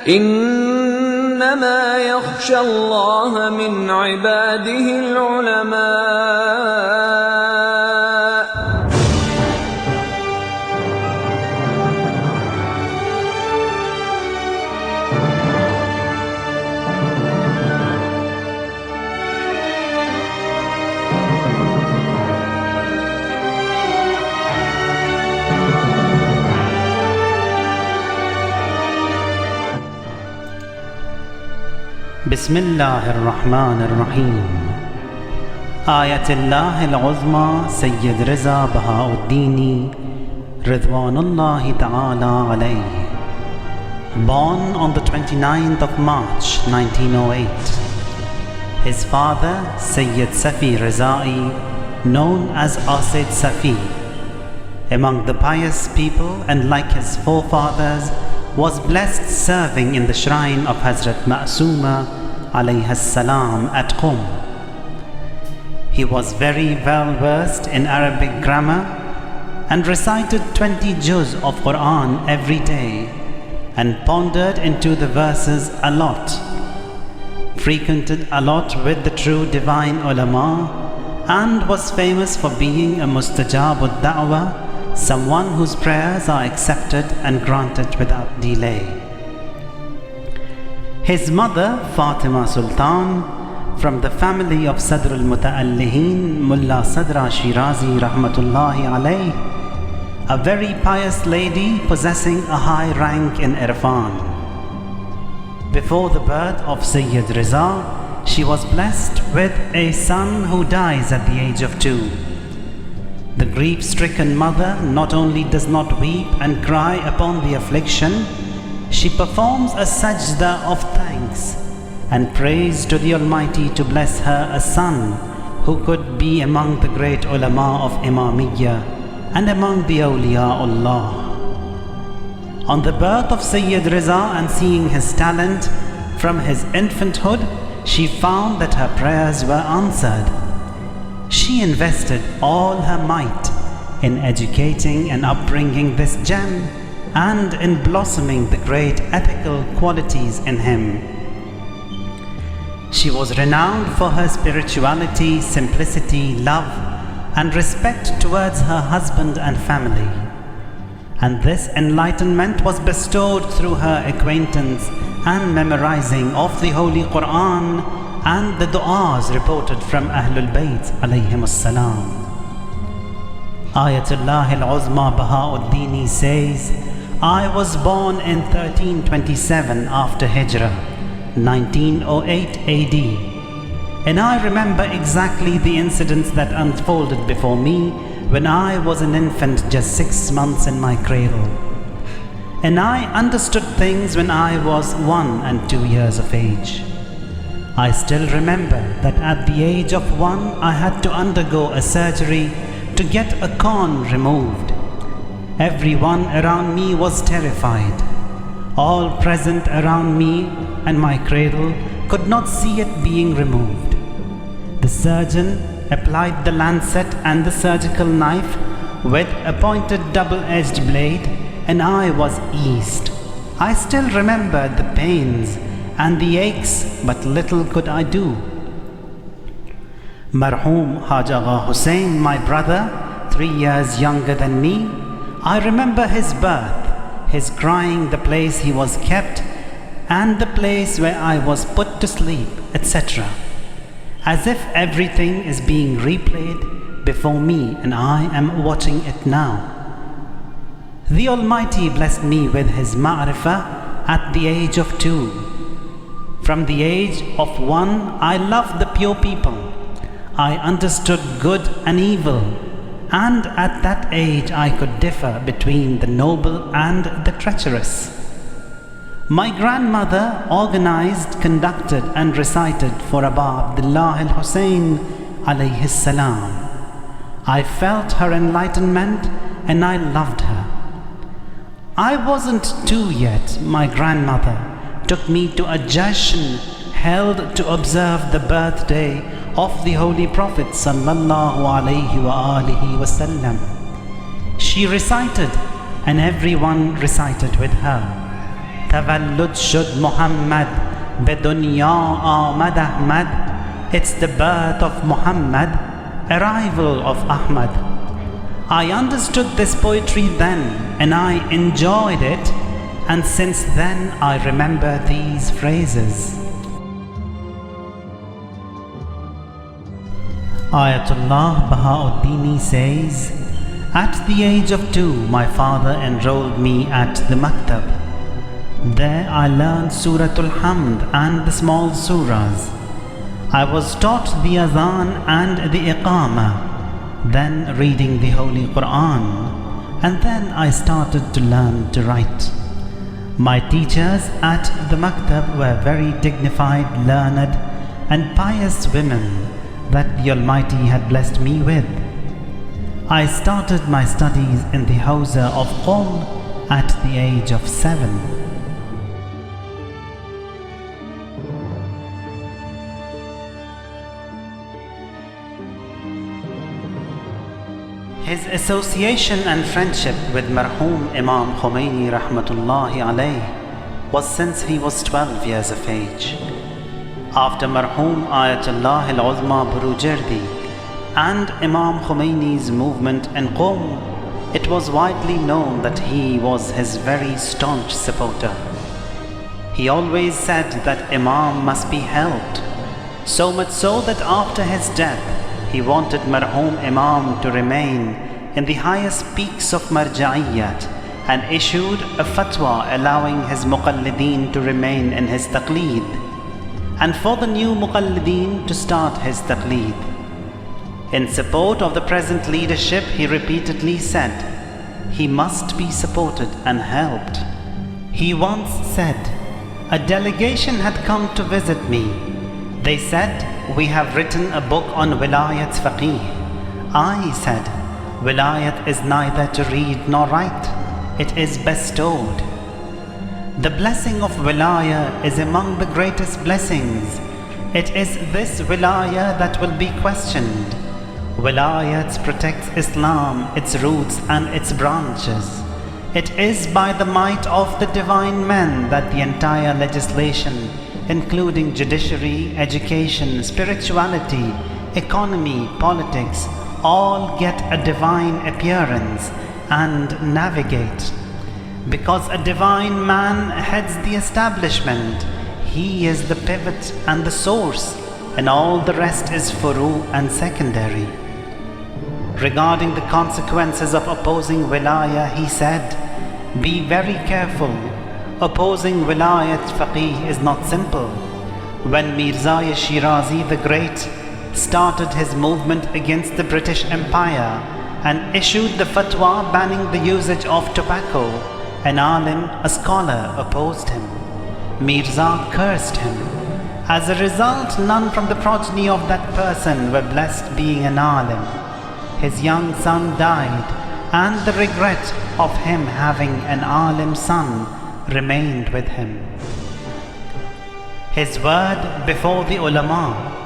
إنما يخشى الله من عباده العلماء. بسم الله الرحمن الرحيم. Ayatollah al-Uzma Sayyid Riza Bahauddini Ridwanullah Ta'ala alayhi, born on the 29th of March 1908. His father Sayyid Safi Rizai, known as Asid Safi, among the pious people and like his forefathers, was blessed serving in the shrine of Hazrat Ma'sooma alayhi salam at Qum. He was very well versed in Arabic grammar and recited 20 juz of Quran every day and pondered into the verses a lot, frequented a lot with the true divine ulama, and was famous for being a mustajabud da'wah, someone whose prayers are accepted and granted without delay. His mother, Fatima Sultan, from the family of Sadr al-Muta'allihin, Mullah Sadra Shirazi Rahmatullahi alayh, a very pious lady possessing a high rank in Irfan. Before the birth of Sayyid Riza, she was blessed with a son who dies at the age of 2. The grief-stricken mother not only does not weep and cry upon the affliction, she performs a sajda of thanks and prays to the Almighty to bless her a son who could be among the great ulama of Imamiyyah and among the awliyaullah. On the birth of Sayyid Riza and seeing his talent from his infanthood, she found that her prayers were answered. She invested all her might in educating and upbringing this gem and in blossoming the great ethical qualities in him. She was renowned for her spirituality, simplicity, love, and respect towards her husband and family. And this enlightenment was bestowed through her acquaintance and memorizing of the Holy Quran and the du'as reported from Ahlul Bayt alayhim as-salam. Ayatollah al-Uzma Bahauddini says, I was born in 1327 after Hijrah, 1908 AD, and I remember exactly the incidents that unfolded before me when I was an infant just 6 months in my cradle. And I understood things when I was 1 and 2 years of age. I still remember that at the age of 1, I had to undergo a surgery to get a corn removed. Everyone around me was terrified. All present around me and my cradle could not see it being removed. The surgeon applied the lancet and the surgical knife with a pointed double-edged blade, and I was eased. I still remember the pains and the aches, but little could I do. Marhum Haj Agha Hussain, my brother, 3 years younger than me, I remember his birth, his crying, the place he was kept, and the place where I was put to sleep, etc. As if everything is being replayed before me and I am watching it now. The Almighty blessed me with His ma'rifah at the age of 2. From the age of 1, I loved the pure people. I understood good and evil, and at that age I could differ between the noble and the treacherous. My grandmother organized, conducted and recited for Aba Abdullah al-Hussein alayhi salam. I felt her enlightenment and I loved her. I wasn't 2 yet. My grandmother took me to a jashan held to observe the birthday of the Holy Prophet sallallahu alayhi wa alihi wasallam. She recited and everyone recited with her. تولد شد محمد به دنیا آمد احمد. It's the birth of Muhammad, arrival of Ahmad. I understood this poetry then and I enjoyed it, and since then I remember these phrases. Ayatollah Bahauddini says, at the age of 2, my father enrolled me at the Maktab. There I learned Suratul Hamd and the small surahs. I was taught the Adhan and the Iqamah, then reading the Holy Quran, and then I started to learn to write. My teachers at the Maktab were very dignified, learned, and pious women that the Almighty had blessed me with. I started my studies in the Hawza of Qom at the age of 7. His association and friendship with Marhoom Imam Khomeini Rahmatullahi alayh was since he was 12 years of age. After Marhoom Ayatollah al-Uzma Burujerdi and Imam Khomeini's movement in Qom, it was widely known that he was his very staunch supporter. He always said that Imam must be helped, so much so that after his death, he wanted Marhoom Imam to remain in the highest peaks of Marja'iyyat and issued a fatwa allowing his muqallideen to remain in his taqleed, and for the new muqallideen to start his taqleed. In support of the present leadership, he repeatedly said, he must be supported and helped. He once said, a delegation had come to visit me. They said, we have written a book on Wilayat's faqih. I said, Wilayat is neither to read nor write, it is bestowed. The blessing of Wilaya is among the greatest blessings. It is this Wilaya that will be questioned. Wilayat protects Islam, its roots and its branches. It is by the might of the divine men that the entire legislation, including judiciary, education, spirituality, economy, politics, all get a divine appearance and navigate. Because a divine man heads the establishment, he is the pivot and the source, and all the rest is furu and secondary. Regarding the consequences of opposing Wilaya, he said, be very careful. Opposing Wilayat faqih is not simple. When Mirza Shirazi the Great started his movement against the British Empire and issued the fatwa banning the usage of tobacco, an alim, a scholar, opposed him. Mirza cursed him. As a result, none from the progeny of that person were blessed being an alim. His young son died, and the regret of him having an alim son remained with him. His word before the ulama.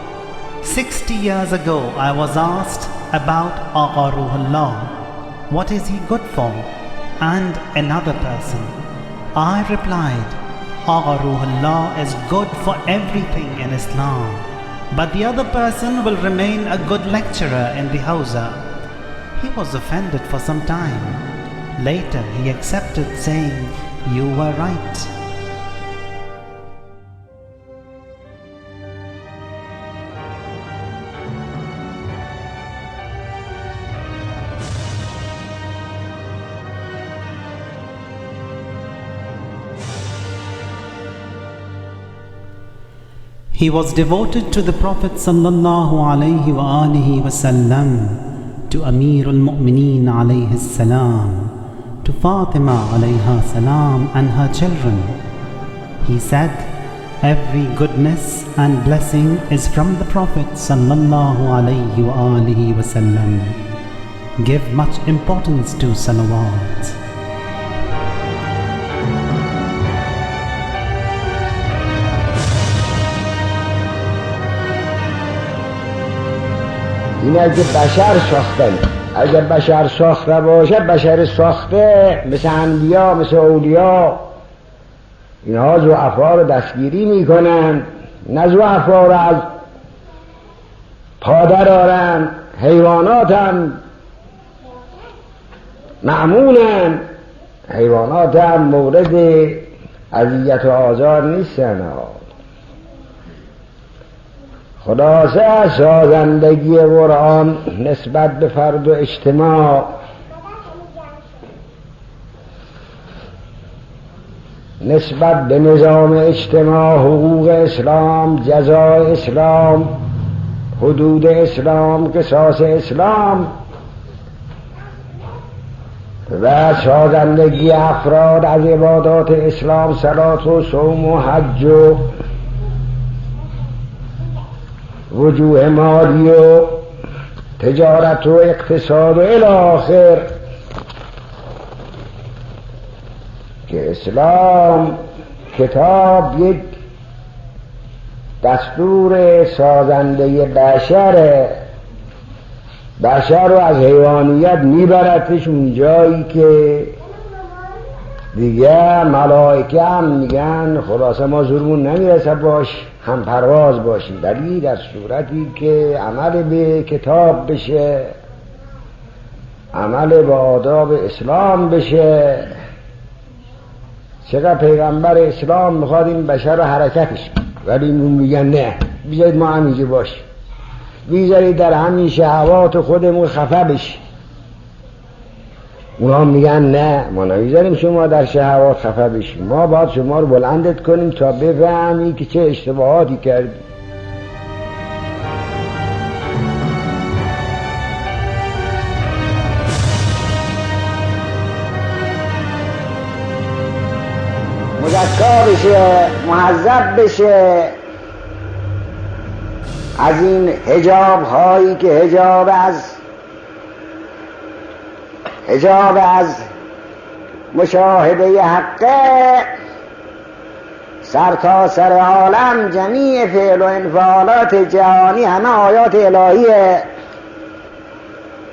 60 years ago I was asked about Agha Ruhullah, what is he good for? And another person. I replied, Agha Ruhullah is good for everything in Islam, but the other person will remain a good lecturer in the Hawza. He was offended for some time. Later he accepted, saying, you were right. He was devoted to the Prophet sallallahu alaihi wasallam, to Amir al-Mu'mineen alayhi salam, to Fatima alayha salam and her children. He said, every goodness and blessing is from the Prophet sallallahu alaihi wasallam. Give much importance to salawat. این اگه بشر ساختن، اگه بشر ساخته باشه، بشر ساخته مثل انبیا، مثل اولیا، اینها ضعفا رو دستگیری میکنن، نه ضعفا رو از پادر آرن. حیوانات هم معمولن، حیوانات هم مورد اذیت و آزار نیستن. خلاصه از سازندگی قرآن نسبت به فرد و اجتماع، نسبت به نظام اجتماع، حقوق اسلام، جزای اسلام، حدود اسلام، قصاص اسلام و سازندگی افراد از عبادات اسلام، صلات و صوم و حج و وجوه مالی و تجارت و اقتصاد و الی آخر، که اسلام کتاب یک دستور سازنده بشر رو از حیوانیت میبردش اونجایی که دیگه ملائکه هم میگن خلاصه ما زورمون نمیرسه باش هم پرواز باشیم، ولی در صورتی که عمل به کتاب بشه، عمل به آداب اسلام بشه. چقدر پیغمبر اسلام میخواد این بشر رو حرکتش، ولی میگن نه، بیایید ما همینجا باشیم، بیایید در همین شهوات خودمون خفه بشیم. اونا میگن نه، ما نمیذاریم شما در شهوات خفه بشیم، ما باید شما رو بلندت کنیم تا بفهمی که چه اشتباهاتی کردی. مزکا بشه، مهذب بشه از این حجاب هایی که حجاب از مشاهده حقه، سر تا سر عالم جمیع فعل و انفعالات جهانی همه آیات الهیه،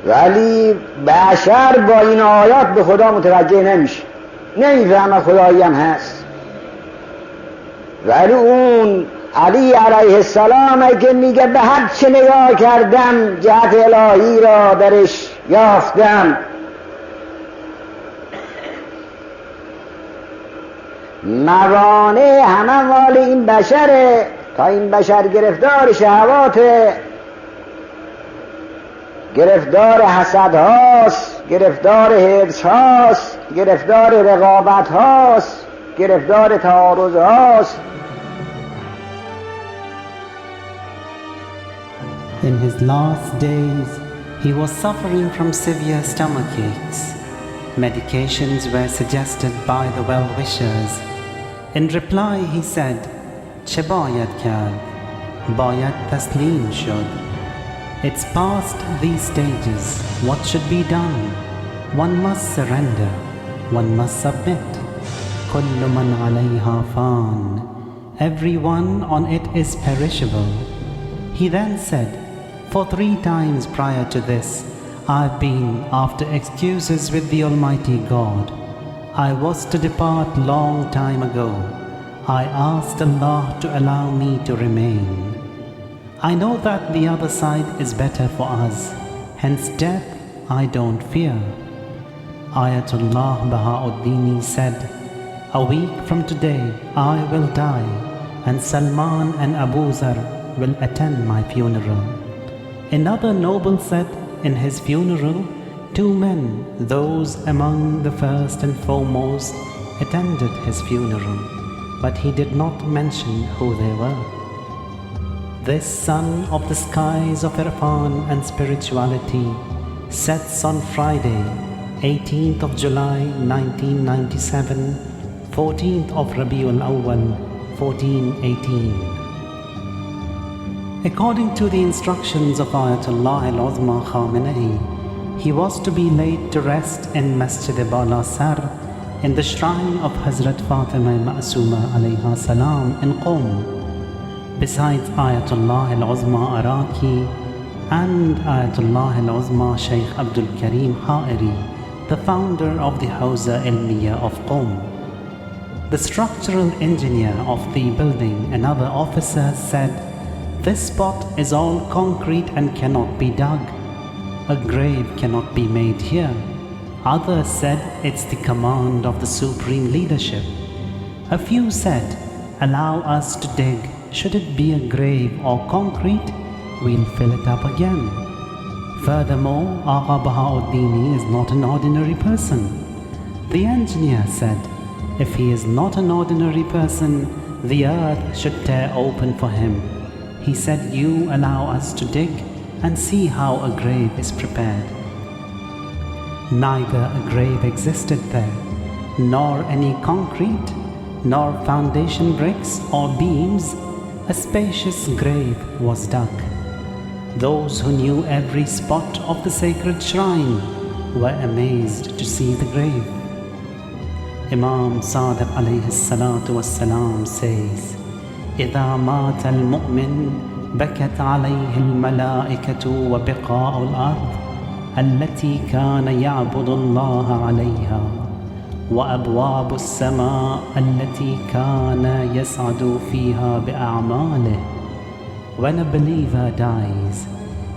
ولی بشر با این آیات به خدا متوجه نمیشه، نمیفهمه خدایی هم هست. ولی اون علی علیه السلام که میگه به هر چه نگاه کردم جهت الهی را درش یافتم، موانع همه مال این بشره، تا این بشر گرفتار شهوات، گرفتار حسد هاست، گرفتار حرص هاست، گرفتار رقابت هاست، گرفتار تعارض هاست. In his last days, he was suffering from severe stomach aches. Medications were suggested by the well-wishers. In reply, he said, "Che bayad kard, bayad taslim shod." It's past these stages. What should be done? One must surrender. One must submit. Kullu man alayha fan. Everyone on it is perishable. He then said, "For 3 times prior to this, I've been after excuses with the Almighty God. I was to depart long time ago. I asked Allah to allow me to remain. I know that the other side is better for us, hence death I don't fear." Ayatollah Bahauddini said, "A week from today I will die, and Salman and Abu Zar will attend my funeral." Another noble said in his funeral, 2 men, those among the first and foremost, attended his funeral, but he did not mention who they were. This sun of the skies of Irfan and spirituality sets on Friday, 18th of July 1997, 14th of Rabiul Awwal 1418. According to the instructions of Ayatollah al-Uzma Khamenei, he was to be laid to rest in Masjid Bala Sar in the shrine of Hazrat Fatima Ma'sooma alayha salam in Qom. Besides Ayatollah al-Uzma Araki and Ayatollah al-Uzma Sheikh Abdul Karim Ha'iri, the founder of the Hawza Ilmiya of Qom. The structural engineer of the building and other officers said, "This spot is all concrete and cannot be dug. A grave cannot be made here." Others said, "It's the command of the supreme leadership." A few said, "Allow us to dig. Should it be a grave or concrete, we'll fill it up again." Furthermore, Ayatollah Bahauddini is not an ordinary person. The engineer said, "If he is not an ordinary person, the earth should tear open for him." He said, "You allow us to dig and see how a grave is prepared." Neither a grave existed there, nor any concrete, nor foundation bricks or beams. A spacious grave was dug. Those who knew every spot of the sacred shrine were amazed to see the grave. Imam Sadiq alayhi salatu wassalam says, إذا مات المؤمن بكت عليه الملائكة وبقاع الأرض التي كان يعبد الله عليها وأبواب السماء التي كان يسعد فيها بأعماله. When a believer dies,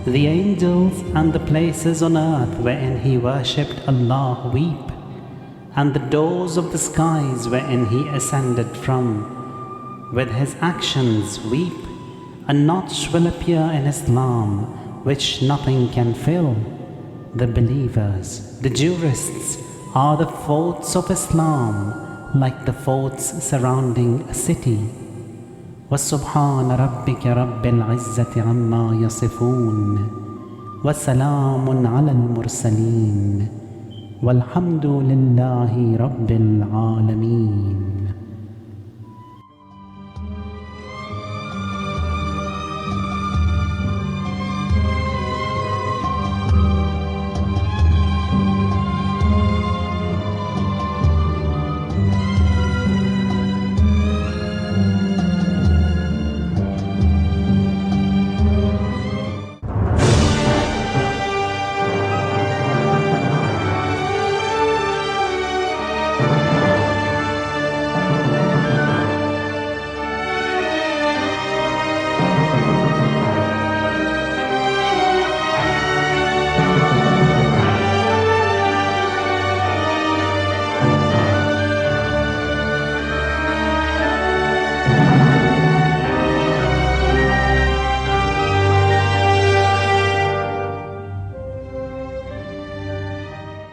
the angels and the places on earth wherein he worshipped Allah weep, and the doors of the skies wherein he ascended from with his actions weep. A notch will appear in Islam which nothing can fill. The believers, the jurists, are the forts of Islam, like the forts surrounding a city. وَسُبْحَانَ رَبِّكَ رَبِّ الْعِزَّةِ عَمَّا يَصِفُونَ وَسَلَامٌ عَلَى الْمُرْسَلِينَ وَالْحَمْدُ لِلَّهِ رَبِّ الْعَالَمِينَ.